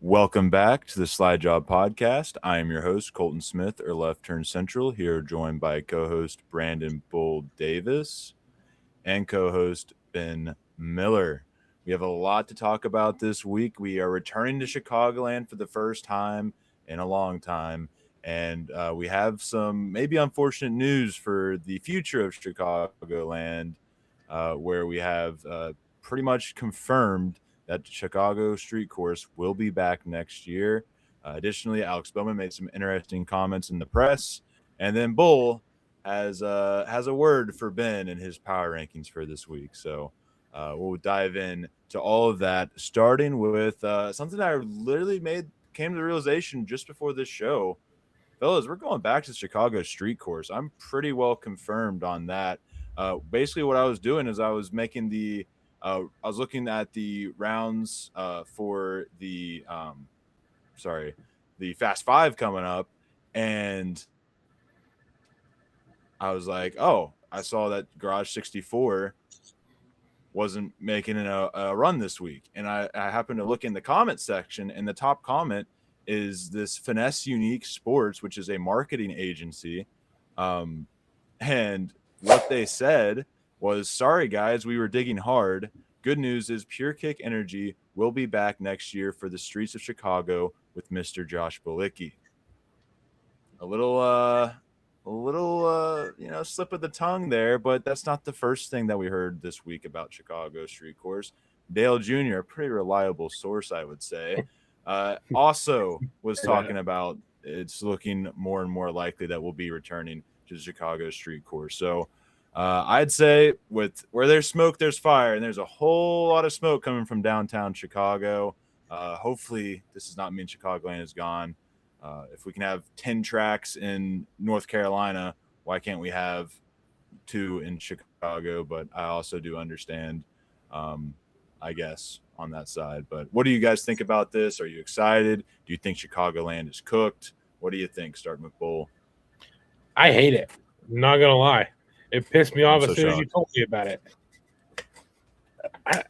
Welcome back to the Slide Job Podcast. I am your host, Colton Smith, or Left Turn Central, here joined by co host Brandon Bull Davis and co host Ben Miller. We have a lot to talk about this week. We are returning to Chicagoland for the first time in a long time, and we have some maybe unfortunate news for the future of Chicagoland, where we have pretty much confirmed that the Chicago Street Course will be back next year. Additionally, Alex Bowman made some interesting comments in the press, and then Bull has a word for Ben in his power rankings for this week. So we'll dive in to all of that, starting with something that I literally came to the realization just before this show. Fellas, we're going back to the Chicago Street Course. I'm pretty well confirmed on that. Basically, what I was doing is I was making I was looking at the rounds for the Fast Five coming up, and I was like, oh, I saw that Garage 64 wasn't making a run this week. And I happened to look in the comment section, and the top comment is this Finesse Unique Sports, which is a marketing agency. And what they said was, sorry, guys, we were digging hard. Good news is Pure Kick Energy will be back next year for the streets of Chicago with Mr. Josh Balicki. A little slip of the tongue there, but that's not the first thing that we heard this week about Chicago Street Course. Dale Jr., a pretty reliable source, I would say, also was talking about it's looking more and more likely that we'll be returning to the Chicago Street Course. So I'd say with where there's smoke, there's fire, and there's a whole lot of smoke coming from downtown Chicago. Hopefully this does not mean Chicagoland is gone. If we can have 10 tracks in North Carolina, why can't we have 2 in Chicago? But I also do understand, I guess, on that side. But what do you guys think about this? Are you excited? Do you think Chicagoland is cooked? What do you think, starting with Bull? I hate it. I'm not going to lie. It pissed me off so as soon as you told me about it.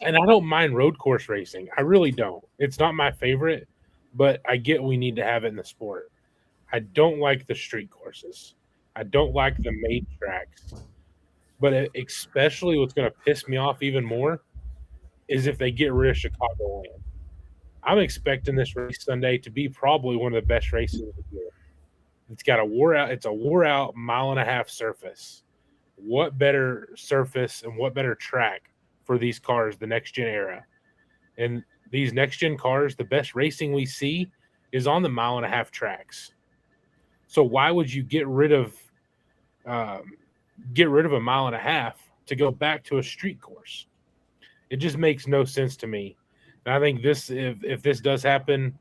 And I don't mind road course racing. I really don't. It's not my favorite, but I get we need to have it in the sport. I don't like the street courses. I don't like the made tracks. But especially what's going to piss me off even more is if they get rid of Chicagoland. I'm expecting this race Sunday to be probably one of the best races of the year. It's got a wore out mile-and-a-half surface. What better surface and what better track for these cars, the next-gen era? And these next-gen cars, the best racing we see is on the mile-and-a-half tracks. So why would you get rid of a mile and a half to go back to a street course? It just makes no sense to me. And I think if this does happen,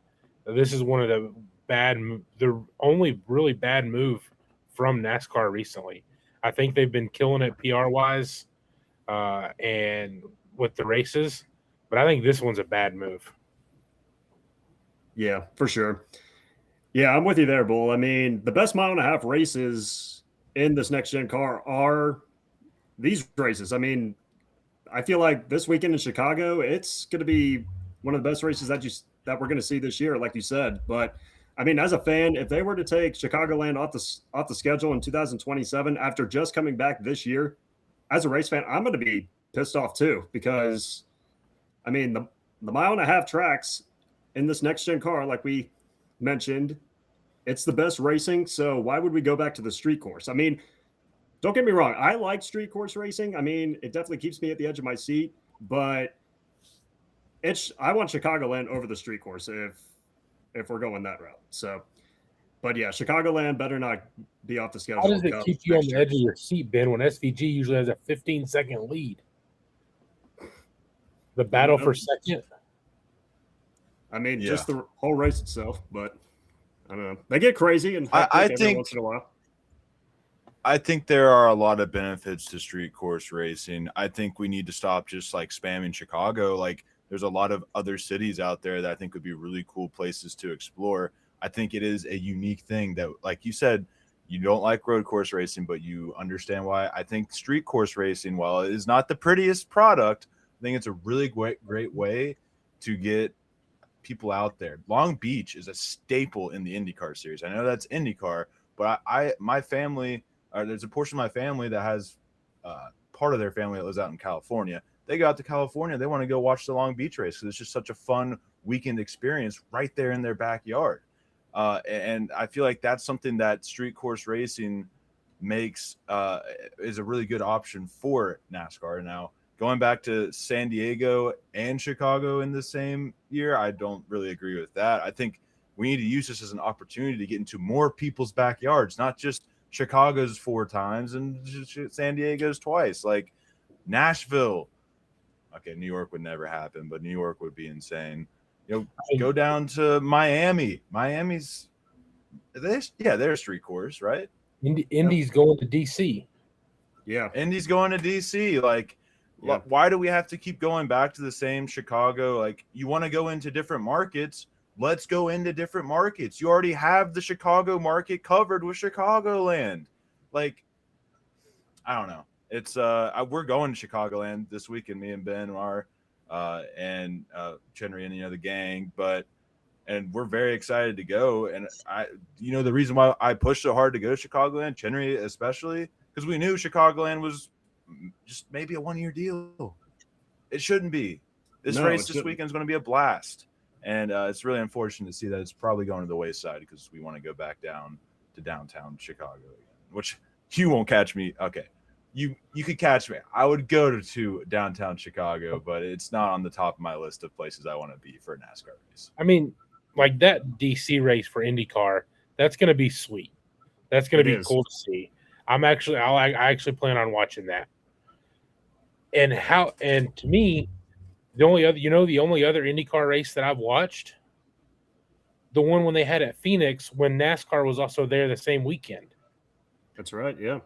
this is one of the only really bad move from NASCAR recently. I think they've been killing it PR wise and with the races, but I think this one's a bad move. Yeah, for sure. Yeah, I'm with you there, Bull. I mean, the best mile-and-a-half races in this next-gen car are these races. I mean, I feel like this weekend in Chicago, it's going to be one of the best races that we're going to see this year, like you said. But I mean, as a fan, if they were to take Chicagoland off the schedule in 2027 after just coming back this year, as a race fan, I'm going to be pissed off too, because I mean, the mile-and-a-half tracks in this next-gen car, like we mentioned, it's the best racing. So why would we go back to the street course? I mean, don't get me wrong, I like street course racing. I mean, it definitely keeps me at the edge of my seat, but I want Chicagoland over the street course if we're going that route. So, but yeah, Chicagoland better not be off the schedule. How does it keep you on the edge of your seat, Ben, when SVG usually has a 15-second lead? The battle for second? I mean, just the whole race itself, but I don't know. They get crazy and I every think once in a while. I think there are a lot of benefits to street course racing. I think we need to stop just like spamming Chicago. Like, there's a lot of other cities out there that I think would be really cool places to explore. I think it is a unique thing that, like you said, you don't like road course racing, but you understand why. I think street course racing, while it is not the prettiest product, I think it's a really great way to get people out there. Long Beach is a staple in the IndyCar series. I know that's IndyCar, but my family, there's a portion of my family that has part of their family that lives out in California. They go out to California. They want to go watch the Long Beach race because it's just such a fun weekend experience right there in their backyard. And I feel like that's something that street course racing makes is a really good option for NASCAR. Now, going back to San Diego and Chicago in the same year, I don't really agree with that. I think we need to use this as an opportunity to get into more people's backyards, not just Chicago's 4 times and San Diego's twice. Like Nashville. Okay, New York would never happen, but New York would be insane. Go down to Miami. Miami's they're a street course, right? Indy's going to DC. Yeah. Indy's going to DC. Like, why do we have to keep going back to the same Chicago? Like, you want to go into different markets? Let's go into different markets. You already have the Chicago market covered with Chicagoland. Like, I don't know. It's we're going to Chicagoland this weekend. Me and Ben are, and Chenry and the gang, and we're very excited to go. And the reason why I pushed so hard to go to Chicagoland, Chenry especially, because we knew Chicagoland was just maybe a 1-year deal. It shouldn't be. This race this weekend is going to be a blast, and it's really unfortunate to see that it's probably going to the wayside because we want to go back down to downtown Chicago again, which you won't catch me. Okay. You could catch me. I would go to downtown Chicago, but it's not on the top of my list of places I want to be for a NASCAR race. I mean, like that DC race for IndyCar, that's going to be sweet. That's going to be cool to see. I actually plan on watching that. And to me, the only other IndyCar race that I've watched, the one when they had at Phoenix when NASCAR was also there the same weekend. That's right. Yeah.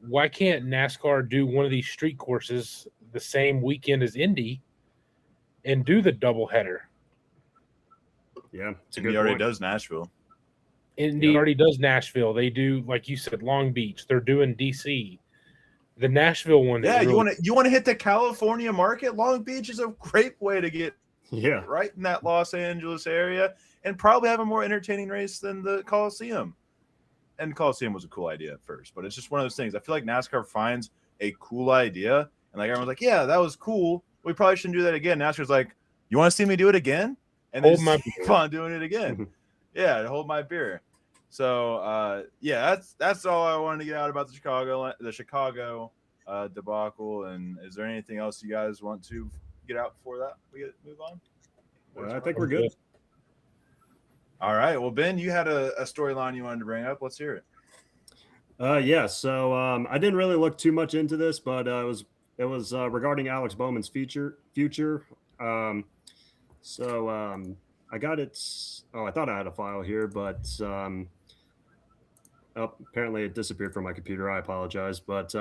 Why can't NASCAR do one of these street courses the same weekend as Indy and do the doubleheader? Yeah, Indy already does Nashville. Indy already does Nashville. They do, like you said, Long Beach. They're doing DC. The Nashville one. Yeah, you want to hit the California market? Long Beach is a great way to get right in that Los Angeles area and probably have a more entertaining race than the Coliseum. And Coliseum was a cool idea at first, but it's just one of those things. I feel like NASCAR finds a cool idea, and like everyone's like, "Yeah, that was cool. We probably shouldn't do that again." NASCAR's like, "You want to see me do it again?" And then keep on doing it again. Yeah, hold my beer. So, that's all I wanted to get out about the Chicago debacle. And is there anything else you guys want to get out before that we move on? I think we're good. All right. Well, Ben, you had a storyline you wanted to bring up. Let's hear it. So I didn't really look too much into this, but it was regarding Alex Bowman's future. I got it. Oh, I thought I had a file here, but apparently it disappeared from my computer. I apologize, but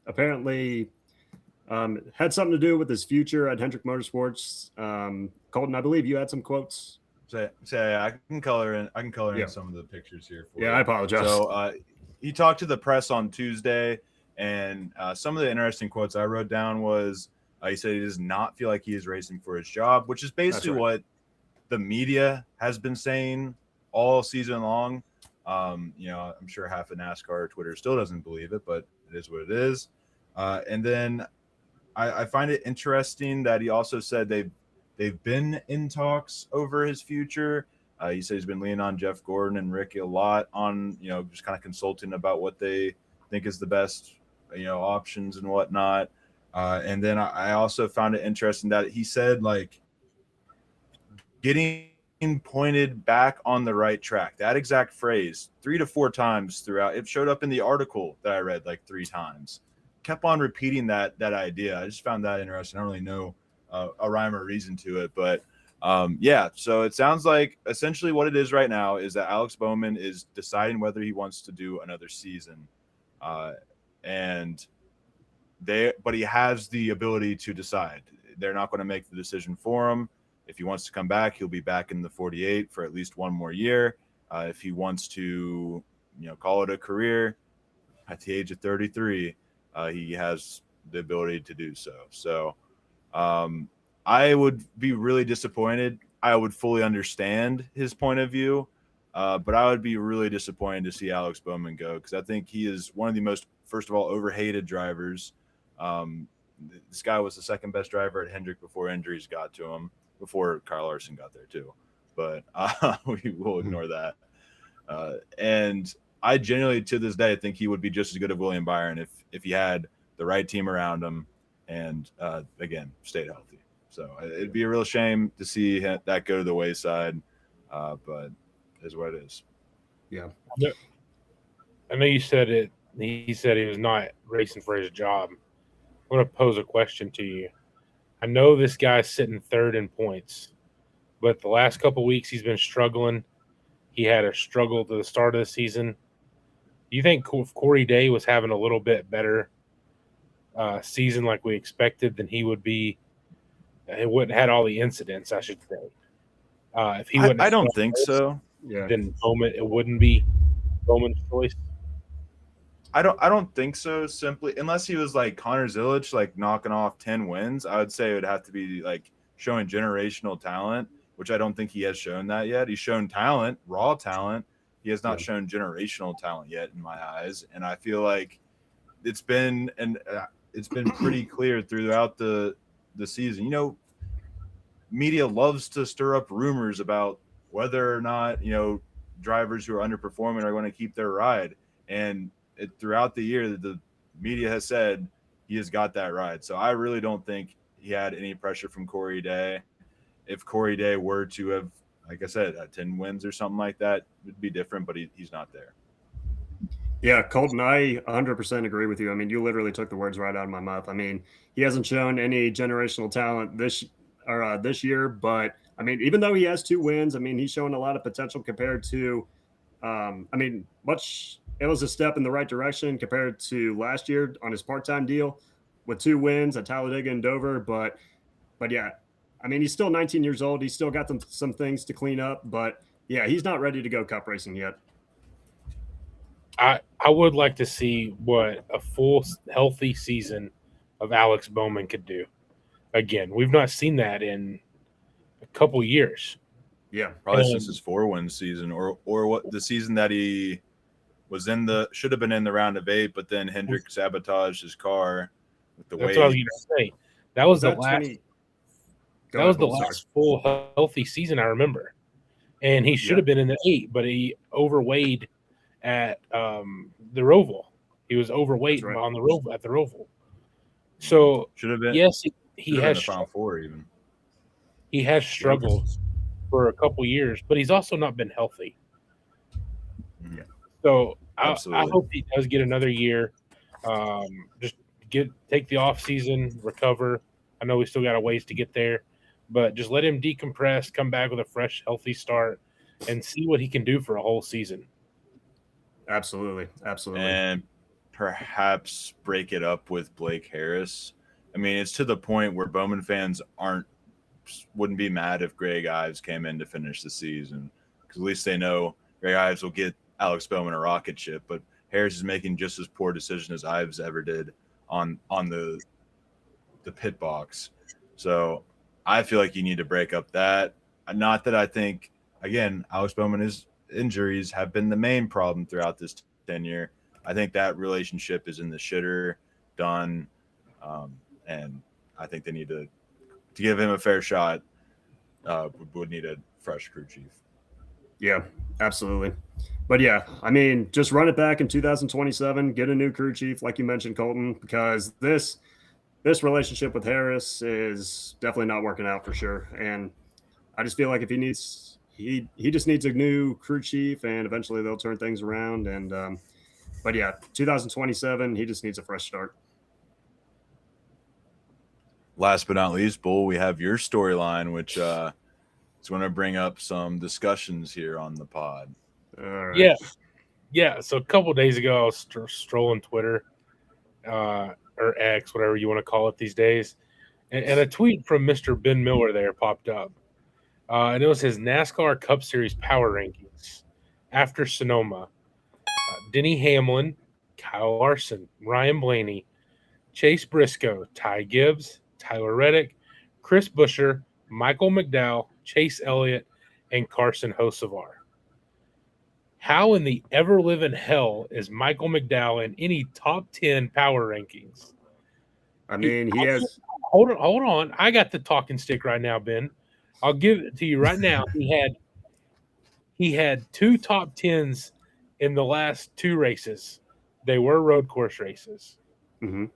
apparently had something to do with his future at Hendrick Motorsports. Colton, I believe you had some quotes. Say I can color in some of the pictures here for you. I apologize. So he talked to the press on Tuesday, and some of the interesting quotes I wrote down was he said he does not feel like he is racing for his job, which is basically what the media has been saying all season long. I'm sure half of NASCAR Twitter still doesn't believe it, but it is what it is. And then I find it interesting that he also said they've been in talks over his future. He said he's been leaning on Jeff Gordon and Rick a lot on, just kind of consulting about what they think is the best, options and whatnot. And then I also found it interesting that he said, like, getting pointed back on the right track. That exact phrase 3 to 4 times throughout. It showed up in the article that I read like 3 times. Kept on repeating that idea. I just found that interesting. I don't really know a rhyme or reason to it, but so it sounds like essentially what it is right now is that Alex Bowman is deciding whether he wants to do another season, but he has the ability to decide. They're not going to make the decision for him. If he wants to come back, he'll be back in the 48 for at least one more year. If he wants to, call it a career at the age of 33, he has the ability to do so. So I would be really disappointed. I would fully understand his point of view, but I would be really disappointed to see Alex Bowman go because I think he is one of the most, first of all, overhated drivers. This guy was the second best driver at Hendrick before injuries got to him, before Kyle Larson got there too. But we will ignore that. And I genuinely, to this day, think he would be just as good as William Byron if he had the right team around him and, again, stayed healthy. So it'd be a real shame to see that go to the wayside, but it is what it is. Yeah. I know you said it. He said he was not racing for his job. I want to pose a question to you. I know this guy's sitting third in points, but the last couple of weeks he's been struggling. He had a struggle to the start of the season. Do you think if Corey Day was having a little bit better season like we expected, then he would be? It wouldn't have had all the incidents, I should say. If he wouldn't, I don't think so. Yeah. Then Bowman, it wouldn't be Bowman's choice. I don't think so. Simply, unless he was like Connor Zilic, like knocking off 10 wins, I would say it would have to be like showing generational talent, which I don't think he has shown that yet. He's shown talent, raw talent. He has not shown generational talent yet, in my eyes. And I feel like it's been pretty clear throughout the season. You know, media loves to stir up rumors about whether or not, you know, drivers who are underperforming are going to keep their ride. And throughout the year, the media has said he has got that ride. So I really don't think he had any pressure from Corey Day. If Corey Day were to have, like I said, 10 wins or something like that, it would be different, but he's not there. Yeah, Colton, I 100% agree with you. I mean, you literally took the words right out of my mouth. I mean, he hasn't shown any generational talent this year, but I mean, even though he has 2 wins, I mean, he's showing a lot of potential compared to, it was a step in the right direction compared to last year on his part-time deal with 2 wins at Talladega and Dover. But yeah, I mean, he's still 19 years old. He's still got some things to clean up, but yeah, he's not ready to go cup racing yet. I would like to see what a full healthy season of Alex Bowman could do. Again, we've not seen that in a couple years. Yeah, probably since his 4-win season, or what the season that he was in should have been in the round of 8, but then Hendrick sabotaged his car with the weight. That's what I was going to say. That was the last full healthy season I remember, and he should have been in the 8, but he overweighed at the Roval. He was overweight on the Roval at the Roval. So should have been. Yes, he has the Final Four even. He has struggled for a couple years, but he's also not been healthy. Yeah. So I hope he does get another year. Just take the off season, recover. I know we still got a ways to get there, but just let him decompress, come back with a fresh, healthy start, and see what he can do for a whole season. Absolutely. And perhaps break it up with Blake Harris. I mean, it's to the point where Bowman fans wouldn't be mad if Greg Ives came in to finish the season, because at least they know Greg Ives will get Alex Bowman a rocket ship. But Harris is making just as poor decision as Ives ever did on the pit box. So I feel like you need to break up that. Not that I think, again, Alex Bowman's injuries have been the main problem throughout this tenure. I think that relationship is in the shitter, done, and I think they need to give him a fair shot. Would need a fresh crew chief. Yeah, absolutely. But yeah, I mean, just run it back in 2027, get a new crew chief, like you mentioned, Colton, because this relationship with Harris is definitely not working out for sure. And I just feel like if he just needs a new crew chief, and eventually they'll turn things around. And but yeah, 2027, he just needs a fresh start. Last but not least, Bull, we have your storyline, which is going to bring up some discussions here on the pod. All right. Yeah. So a couple of days ago, I was strolling Twitter, or X, whatever you want to call it these days, and a tweet from Mr. Ben Miller there popped up, and it was his NASCAR Cup Series power rankings after Sonoma. Denny Hamlin, Kyle Larson, Ryan Blaney, Chase Briscoe, Ty Gibbs, Tyler Reddick, Chris Buescher, Michael McDowell, Chase Elliott, and Carson Hocevar. How in the ever-living hell is Michael McDowell in any top 10 power rankings? I mean, he has. Hold on. I got the talking stick right now, Ben. I'll give it to you right now. He had 2 top 10s in the last 2 races. They were road course races. Mhm.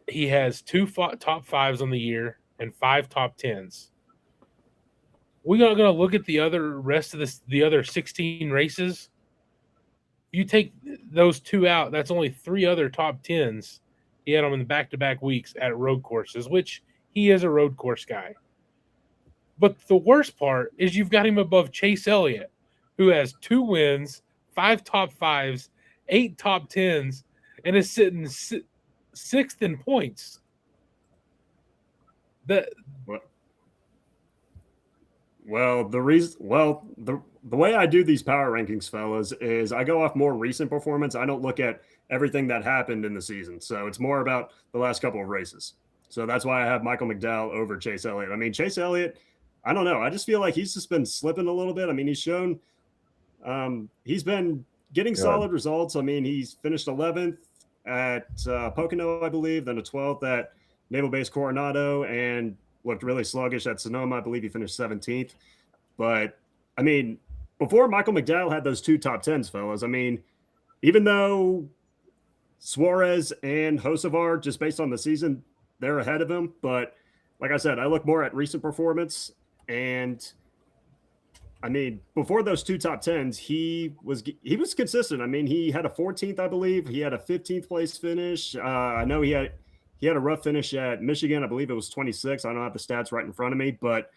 He has 2 top 5s on the year and 5 top 10s. We're not going to look at the rest of the other 16 races. You take those 2 out, that's only 3 other top 10s. He had them in the back-to-back weeks at road courses, which he is a road course guy. But the worst part is you've got him above Chase Elliott, who has 2 wins, 5 top 5s, 8 top 10s, and is sitting 6th in points. The way I do these power rankings, fellas, is I go off more recent performance. I don't look at everything that happened in the season. So it's more about the last couple of races. So that's why I have Michael McDowell over Chase Elliott. I mean, Chase Elliott, I don't know. I just feel like he's just been slipping a little bit. I mean, he's been getting solid results. I mean, he's finished 11th at Pocono, I believe, then a 12th at Naval Base Coronado, and looked really sluggish at Sonoma. I believe he finished 17th. But, I mean, before Michael McDowell had those 2 top 10s, fellas, I mean, even though Suarez and Hocevar, just based on the season, they're ahead of him. But, like I said, I look more at recent performance. And, I mean, before those 2 top 10s, he was consistent. I mean, he had a 14th, I believe. He had a 15th place finish. I know he had a rough finish at Michigan. I believe it was 26. I don't have the stats right in front of me. But,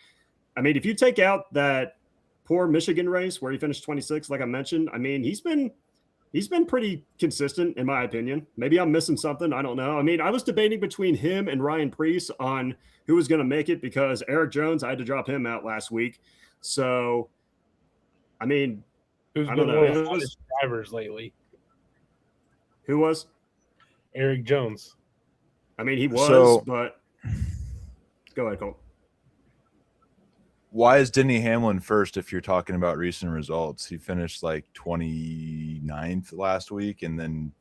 I mean, if you take out that poor Michigan race where he finished 26, like I mentioned, I mean, he's been pretty consistent, in my opinion. Maybe I'm missing something. I don't know. I mean, I was debating between him and Ryan Preece on who was going to make it because Eric Jones, I had to drop him out last week. So, I mean, who's been one of the hottest drivers lately? Who was? Eric Jones. I mean, he was, but go ahead, Colt. Why is Denny Hamlin first if you're talking about recent results? He finished like 29th last week, and then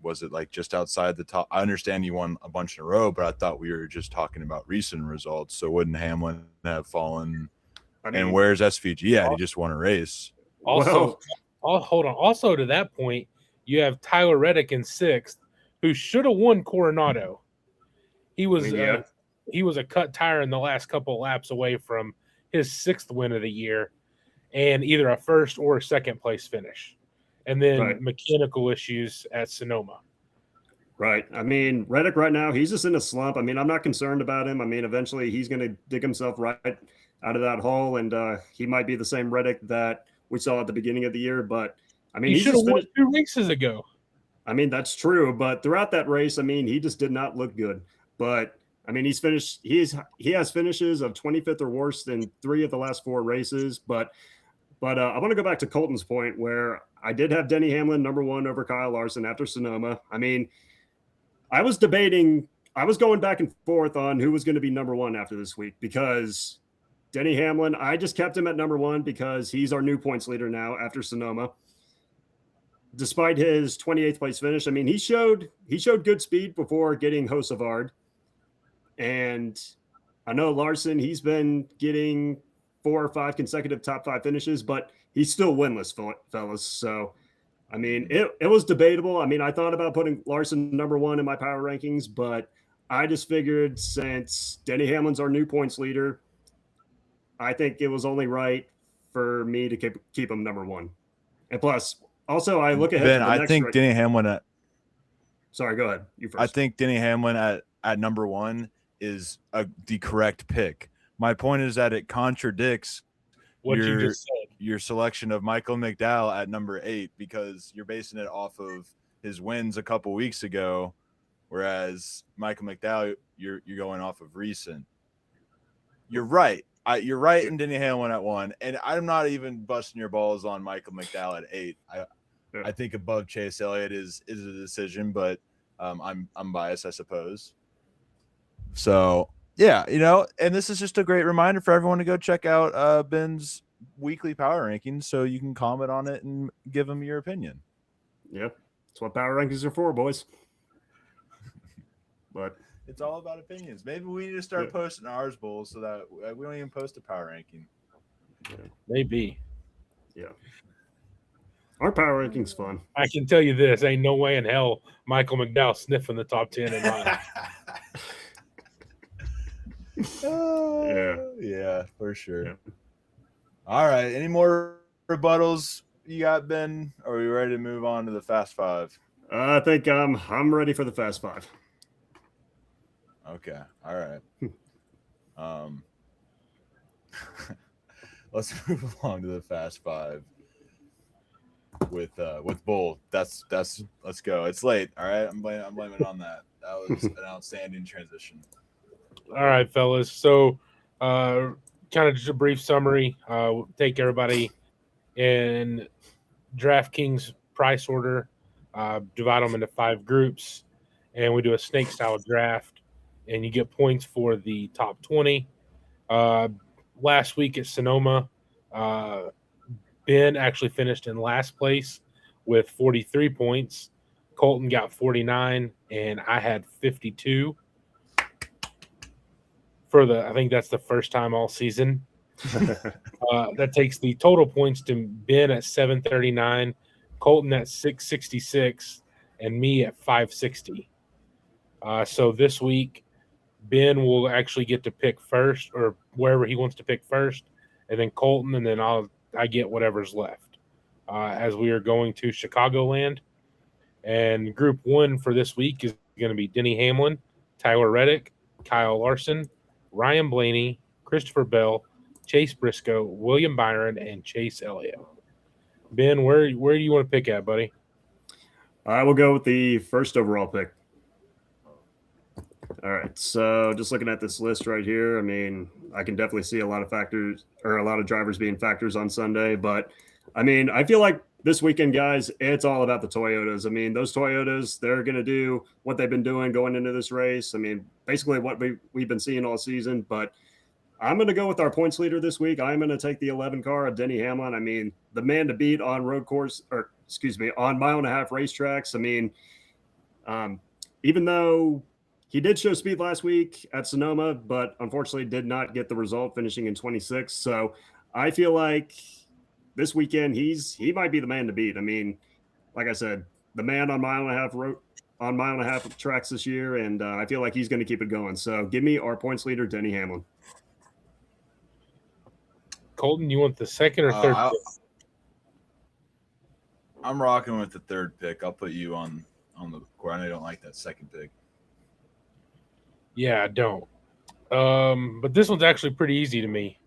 was it like just outside the top? I understand you won a bunch in a row, but I thought we were just talking about recent results. So wouldn't Hamlin have fallen? I mean, and where's SVG at? He just won a race. Also, hold on. Also, to that point, you have Tyler Reddick in 6th, who should have won Coronado. He was a cut tire in the last couple of laps away from his 6th win of the year, and either a 1st or a 2nd place finish, and then mechanical issues at Sonoma. Right. I mean, Reddick right now, he's just in a slump. I mean, I'm not concerned about him. I mean, eventually he's going to dig himself right out of that hole, and he might be the same Reddick that we saw at the beginning of the year. But I mean, he should have won 2 races ago. I mean, that's true. But throughout that race, I mean, he just did not look good. But I mean, he has finishes of 25th or worse in 3 of the last 4 races. But I want to go back to Colton's point where I did have Denny Hamlin number 1 over Kyle Larson after Sonoma. I mean, I was going back and forth on who was going to be number 1 after this week because Denny Hamlin, I just kept him at number 1 because he's our new points leader now after Sonoma. Despite his 28th place finish, I mean, he showed good speed before getting Hocevar. And I know Larson, he's been getting 4 or 5 consecutive top 5 finishes, but he's still winless, fellas. So, I mean, it was debatable. I mean, I thought about putting Larson number 1 in my power rankings, but I just figured since Denny Hamlin's our new points leader, I think it was only right for me to keep him number 1. And plus, also, I look ahead to the next think Denny Hamlin Sorry, go ahead. You first. I think Denny Hamlin at number 1 is the correct pick. My point is that it contradicts what you just said. Your selection of Michael McDowell at number 8 because you're basing it off of his wins a couple weeks ago, whereas Michael McDowell, you're going off of recent. You're right. You're right in Denny Hamlin at 1, and I'm not even busting your balls on Michael McDowell at 8. I think above Chase Elliott is a decision, but I'm biased, I suppose. So Yeah, and this is just a great reminder for everyone to go check out Ben's weekly power rankings so you can comment on it and give him your opinion. Yep. That's what power rankings are for, boys. But it's all about opinions. Maybe we need to start posting ours, Bull, so that we don't even post a power ranking. Yeah. Maybe. Yeah. Our power ranking's fun. I can tell you this: ain't no way in hell Michael McDowell sniffing the top 10 in mine. Yeah, for sure. Yeah. All right. Any more rebuttals you got, Ben? Or are we ready to move on to the Fast Five? I think I'm ready for the Fast Five. Okay. All right. Let's move along to the Fast Five with Bull. That's let's go. It's late. All right. I'm blaming on that. That was an outstanding transition. All right, fellas. So, kind of just a brief summary. We'll take everybody in DraftKings price order, divide them into 5 groups, and we do a snake style draft. And you get points for the top 20. Last week at Sonoma, Ben actually finished in last place with 43 points. Colton got 49, and I had 52. I think that's the first time all season. That takes the total points to Ben at 739, Colton at 666, and me at 560. So this week, Ben will actually get to pick first, or wherever he wants to pick first, and then Colton, and then I get whatever's left. As we are going to Chicagoland, and Group 1 for this week is going to be Denny Hamlin, Tyler Reddick, Kyle Larson, Ryan Blaney, Christopher Bell, Chase Briscoe, William Byron, and Chase Elliott. Ben, where do you want to pick at, buddy? I will go with the first overall pick. All right, so just looking at this list right here, I mean, I can definitely see a lot of factors or a lot of drivers being factors on Sunday, but I mean, I feel like this weekend, guys, it's all about the Toyotas. I mean, those Toyotas, they're going to do what they've been doing going into this race. I mean, basically what we've been seeing all season, but I'm going to go with our points leader this week. I'm going to take the 11 car of Denny Hamlin. I mean, the man to beat on road course, or excuse me, on mile and a half racetracks. I mean, even though he did show speed last week at Sonoma, but unfortunately did not get the result, finishing in 26. So I feel like this weekend he might be the man to beat. I mean, like I said, the man on mile and a half tracks this year, and I feel like he's going to keep it going. So give me our points leader, Denny Hamlin. Colton, you want the second or third pick? I'm rocking with the third pick. I'll put you on the court. I know you don't like that second pick. Yeah, I don't. But this one's actually pretty easy to me.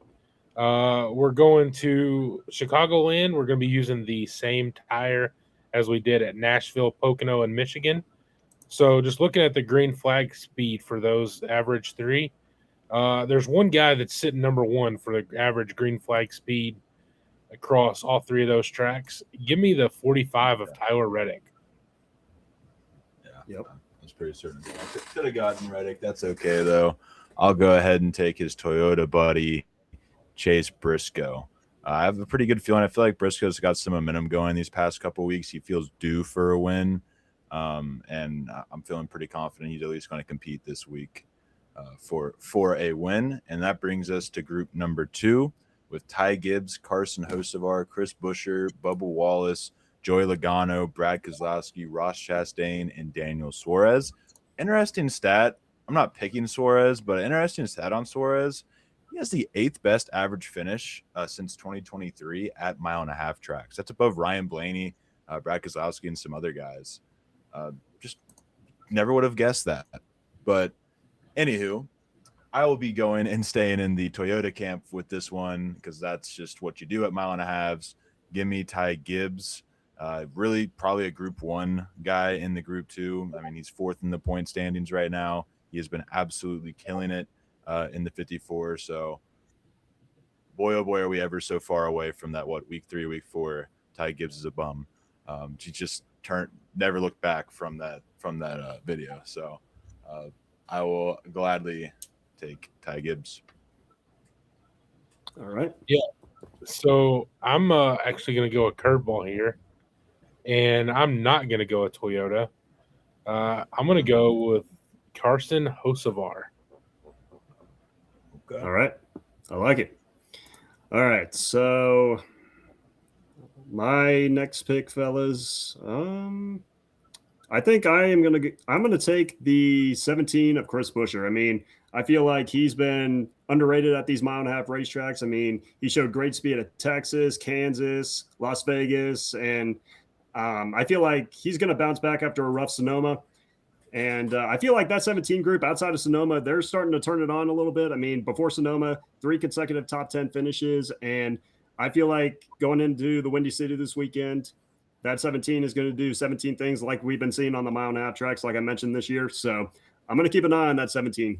We're going to Chicagoland. We're going to be using the same tire as we did at Nashville, Pocono, and Michigan. So just looking at the green flag speed for those average 3, there's one guy that's sitting number 1 for the average green flag speed across all 3 of those tracks. Give me the 45 of Tyler Reddick. Yeah. Yep. I was pretty certain. I could have gotten Reddick. That's okay, though. I'll go ahead and take his Toyota buddy, Chase Briscoe. I have a pretty good feeling. I feel like Briscoe's got some momentum going these past couple weeks. He feels due for a win, and I'm feeling pretty confident he's at least going to compete this week for a win. And that brings us to group number 2 with Ty Gibbs, Carson Hocevar, Chris Buescher, Bubba Wallace, Joey Logano, Brad Keselowski, Ross Chastain, and Daniel Suarez. Interesting stat. I'm not picking Suarez, but interesting stat on Suarez. He has the 8th best average finish since 2023 at mile and a half tracks. That's above Ryan Blaney, Brad Keselowski, and some other guys. Just never would have guessed that. But anywho, I will be going and staying in the Toyota camp with this one because that's just what you do at mile and a halves. Give me Ty Gibbs. Really probably a group 1 guy in the group 2. I mean, he's 4th in the point standings right now. He has been absolutely killing it in the 54. So boy, oh boy, are we ever so far away from that, week 3, week 4, Ty Gibbs is a bum. She just never looked back from that video. So I will gladly take Ty Gibbs. All right. Yeah. So I'm actually going to go a curveball here, and I'm not going to go a Toyota. I'm going to go with Carson Hocevar. Okay. All right. I like it. All right. So my next pick, fellas. I think I'm gonna take the 17 of Chris Buescher. I mean, I feel like he's been underrated at these 1.5 mile racetracks. I mean, he showed great speed at Texas, Kansas, Las Vegas, and I feel like he's going to bounce back after a rough Sonoma. And I feel like that 17 group outside of Sonoma, they're starting to turn it on a little bit. I mean, before Sonoma, 3 consecutive top 10 finishes. And I feel like going into the Windy City this weekend, that 17 is going to do 17 things like we've been seeing on the 1.5 mile tracks, like I mentioned this year. So I'm going to keep an eye on that 17.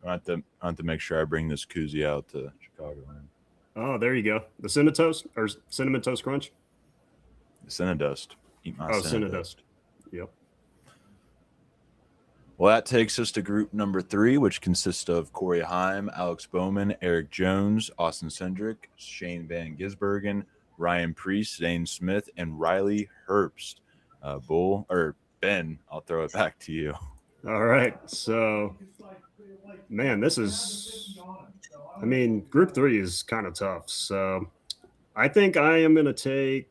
I have to make sure I bring this koozie out to Chicago. Man. Oh, there you go. The Cinnatoast or Cinnamon Toast Crunch? The Cinnadust. Eat my Cinnadust. Yep. Well, that takes us to group number 3, which consists of Corey Heim, Alex Bowman, Eric Jones, Austin Cindric, Shane Van Gisbergen, Ryan Preece, Zane Smith, and Riley Herbst. Bull or Ben, I'll throw it back to you. All right. So, man, this is, I mean, group 3 is kind of tough. So, I think I am going to take,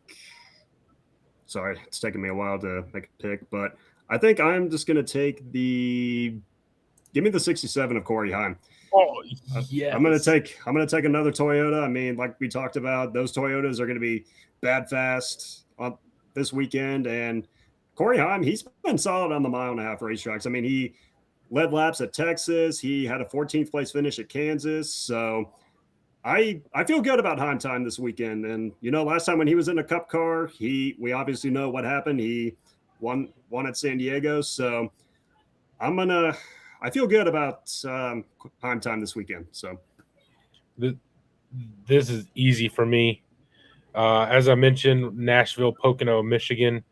sorry, it's taking me a while to make a pick, but I think I'm just going to take give me the 67 of Corey Heim. Oh, yes. I'm going to take another Toyota. I mean, like we talked about, those Toyotas are going to be bad fast on this weekend. And Corey Heim, he's been solid on the 1.5 mile racetracks. I mean, he led laps at Texas. He had a 14th place finish at Kansas. So I feel good about Heim time this weekend. And, you know, last time when he was in a cup car, we obviously know what happened. He won at San Diego. So I feel good about Heim time this weekend. So this is easy for me. As I mentioned, Nashville, Pocono, Michigan.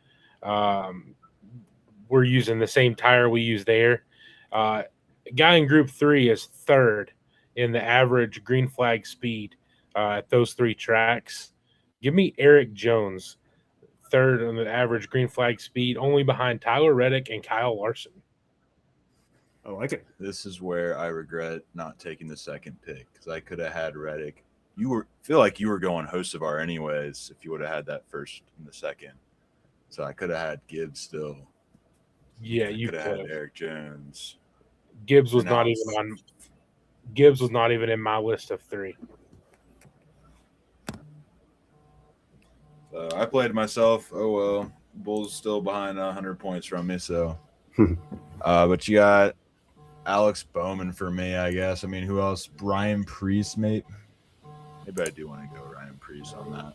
We're using the same tire we use there. Guy in Group 3 is 3rd in the average green flag speed at those 3 tracks. Give me Eric Jones, 3rd on the average green flag speed, only behind Tyler Reddick and Kyle Larson. I like it. This is where I regret not taking the second pick because I could have had Reddick. Feel like you were going Hocevar anyways if you would have had that first and the second. So I could have had Gibbs still. Yeah, you could have had Eric Jones. Gibbs was not even in my list of 3. So I played myself. Oh well, Bull's still behind 100 points from me. So, but you got Alex Bowman for me, I guess. I mean, who else? Ryan Preece, maybe I do want to go Ryan Preece on that.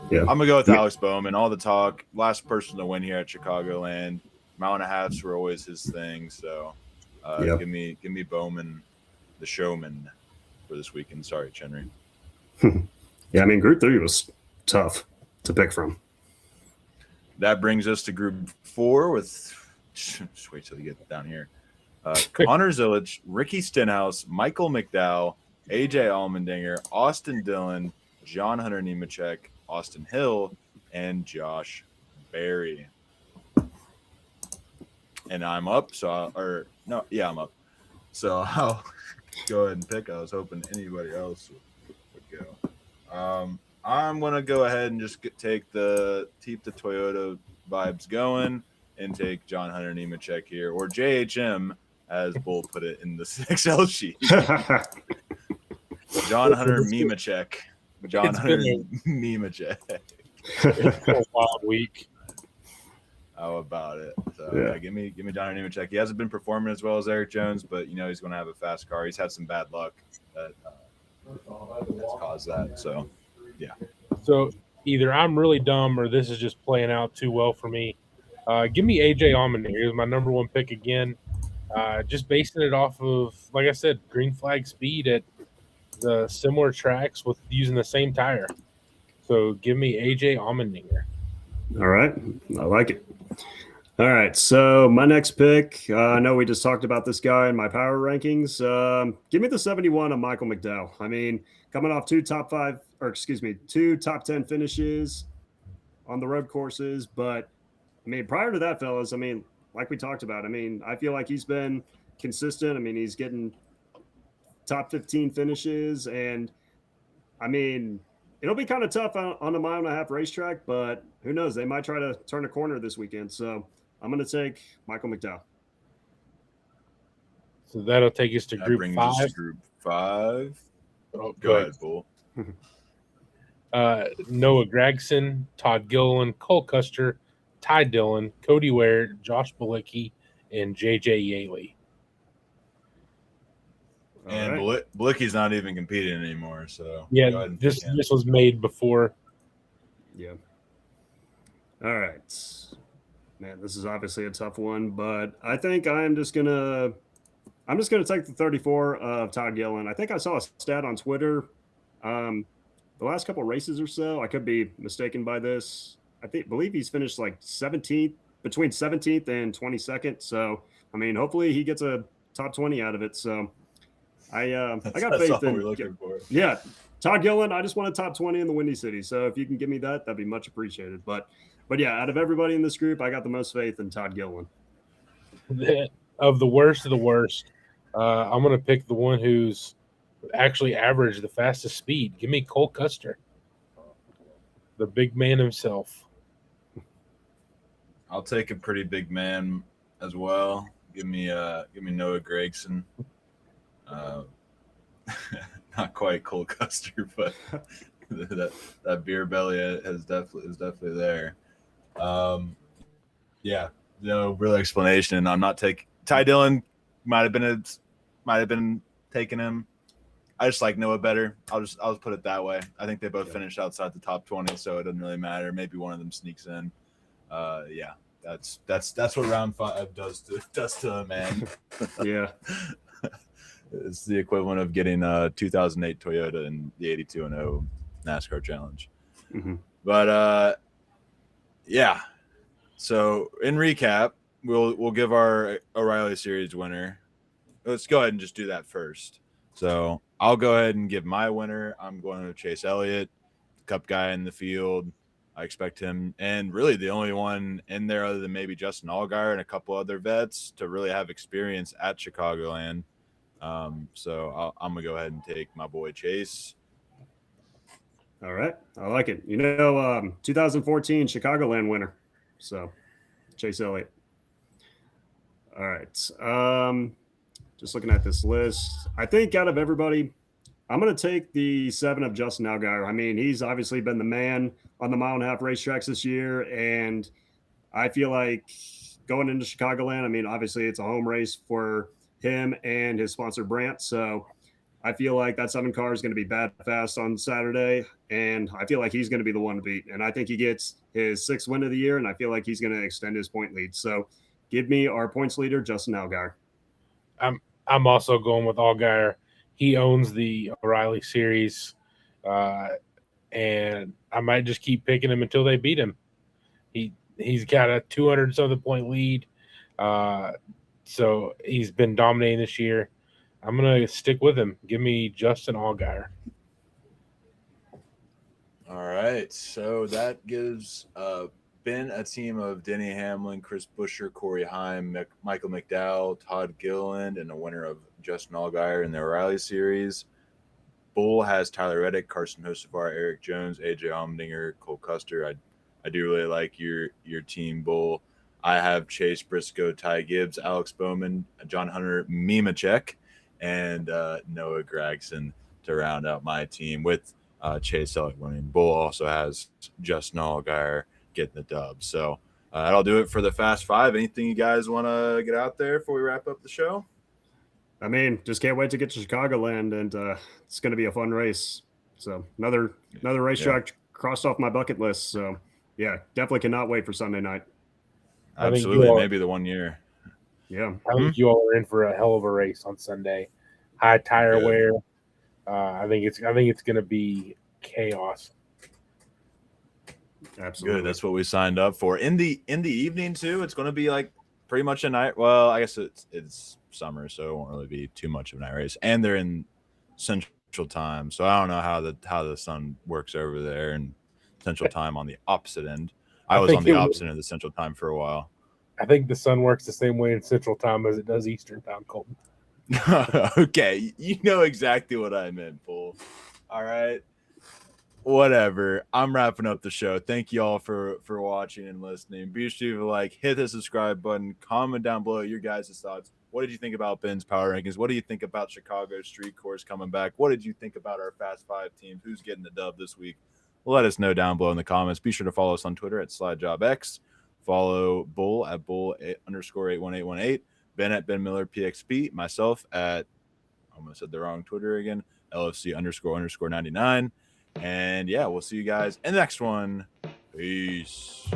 Yeah, I'm gonna go with Alex Bowman. All the talk. Last person to win here at Chicagoland. 1.5 miles were always his thing. So, give me Bowman, the showman, for this weekend. Sorry, Chenry. Yeah, I mean, Group 3 was tough to pick from. That brings us to Group 4 with. Just wait till you get down here. Connor Zillage, Ricky Stenhouse, Michael McDowell, AJ Allmendinger, Austin Dillon, John Hunter Nemechek, Austin Hill, and Josh Berry. And I'm up, I'm up. So I'll go ahead and pick. I was hoping anybody else would go. I'm gonna go ahead and just keep the Toyota vibes going and take John Hunter Nemechek here, or JHM, as Bull put it in the Excel sheet. John Hunter Nemechek. John Hunter Nemechek. It's been a wild week. How about it? So yeah, give me John Hunter Nemechek. He hasn't been performing as well as Eric Jones, but you know he's going to have a fast car. He's had some bad luck that's caused that. So yeah. So either I'm really dumb or this is just playing out too well for me. Give me AJ Allmendinger. He was my number 1 pick again. Just basing it off of, like I said, green flag speed at the similar tracks with using the same tire. So give me AJ Allmendinger. All right. I like it. All right, so my next pick, I know we just talked about this guy in my power rankings. Give me the 71 of Michael McDowell. I mean, coming off two top 10 finishes on the road courses. But I mean, prior to that, fellas, I mean, like we talked about, I mean, I feel like he's been consistent. I mean, he's getting top 15 finishes. And I mean, it'll be kind of tough on a mile and a half racetrack, but who knows? They might try to turn a corner this weekend. So I'm going to take Michael McDowell. So that'll take us to That Group brings 5. us to Group 5. Oh, Go ahead, Bull. Noah Gragson, Todd Gilliland, Cole Custer, Ty Dillon, Cody Ware, Josh Bilicki, and JJ Yaley. And Bilicki's not even competing anymore. So yeah, this was made before. Yeah. All right. Man, this is obviously a tough one, but I think I'm just gonna take the 34 of Todd Gilliland. I think I saw a stat on Twitter. The last couple of races or so, I could be mistaken by this. Believe he's finished like 17th, between 17th and 22nd. So I mean, hopefully he gets a top 20 out of it. So I got faith all in. we're looking for. Yeah, Todd Gilliland. I just want a top 20 in the Windy City. So if you can give me that, that'd be much appreciated. But yeah, out of everybody in this group, I got the most faith in Todd Gilliland. Of the worst of the worst, I'm going to pick the one who's actually averaged the fastest speed. Give me Cole Custer, the big man himself. I'll take a pretty big man as well. Give me Noah Gragson. Not quite Cole Custer, but that beer belly is definitely there. Yeah, no real explanation. I'm not taking Ty Dillon. Might have been taking him. I just like Noah better. I'll just put it that way. I think they both finished outside the top 20, so it doesn't really matter. Maybe one of them sneaks in. Yeah, that's what round 5 does to a man. Yeah. It's the equivalent of getting a 2008 Toyota in the 82-0 NASCAR Challenge. Mm-hmm. But yeah. So in recap, we'll give our O'Reilly Series winner. Let's go ahead and just do that first. So I'll go ahead and give my winner. I'm going to Chase Elliott, Cup guy in the field. I expect him, and really the only one in there other than maybe Justin Allgaier and a couple other vets to really have experience at Chicagoland. So I'm going to go ahead and take my boy Chase. All right. I like it. 2014 Chicagoland winner. So Chase Elliott. All right. Just looking at this list, I think out of everybody, I'm going to take the 7 of Justin Allgaier. I mean, he's obviously been the man on the mile and a half racetracks this year. And I feel like going into Chicagoland, I mean, obviously it's a home race for him and his sponsor Brandt. So I feel like that 7 car is going to be bad fast on Saturday. And I feel like he's going to be the one to beat. And I think he gets his 6th win of the year. And I feel like he's going to extend his point lead. So give me our points leader, Justin Allgaier. I'm also going with Allgaier. He owns the O'Reilly Series, and I might just keep picking him until they beat him. He's got a 200-something point lead, so he's been dominating this year. I'm going to stick with him. Give me Justin Allgaier. All right, so that gives Ben a team of Denny Hamlin, Chris Buescher, Corey Heim, Michael McDowell, Todd Gilliland, and a winner of Justin Allgaier in the O'Reilly Series. Bull has Tyler Reddick, Carson Hocevar, Eric Jones, AJ Allmendinger, Cole Custer. I do really like your team, Bull. I have Chase Briscoe, Ty Gibbs, Alex Bowman, John Hunter, Mimacek, and Noah Gragson to round out my team with Chase Elliott winning. Bull also has Justin Allgaier getting the dub. So that'll do it for the Fast 5. Anything you guys want to get out there before we wrap up the show? I mean, just can't wait to get to Chicagoland, and it's going to be a fun race. So another racetrack crossed off my bucket list. So yeah, definitely cannot wait for Sunday night. Absolutely, maybe the one year. Yeah, I think you all are in for a hell of a race on Sunday. High tire wear. I think it's going to be chaos. Absolutely. Good. That's what we signed up for. In the evening too. It's going to be like pretty much a night. Well, I guess it's summer, so it won't really be too much of a night race. And they're in Central Time, so I don't know how the sun works over there in Central Time on the opposite end. I was on the opposite end of the Central Time for a while. I think the sun works the same way in Central Time as it does Eastern Time, Colton. Okay, you know exactly what I meant, Bull. All right. Whatever. I'm wrapping up the show. Thank you all for watching and listening. Be sure to like, hit the subscribe button, comment down below your guys' thoughts. What did you think about Ben's power rankings? What do you think about Chicago Street Course coming back? What did you think about our Fast Five teams? Who's getting the dub this week? Let us know down below in the comments. Be sure to follow us on Twitter at SlideJobX. Follow Bull at Bull_81818. Ben at Ben Miller PXP. Myself at, I almost said the wrong Twitter again, LFC__99. And yeah, we'll see you guys in the next one. Peace.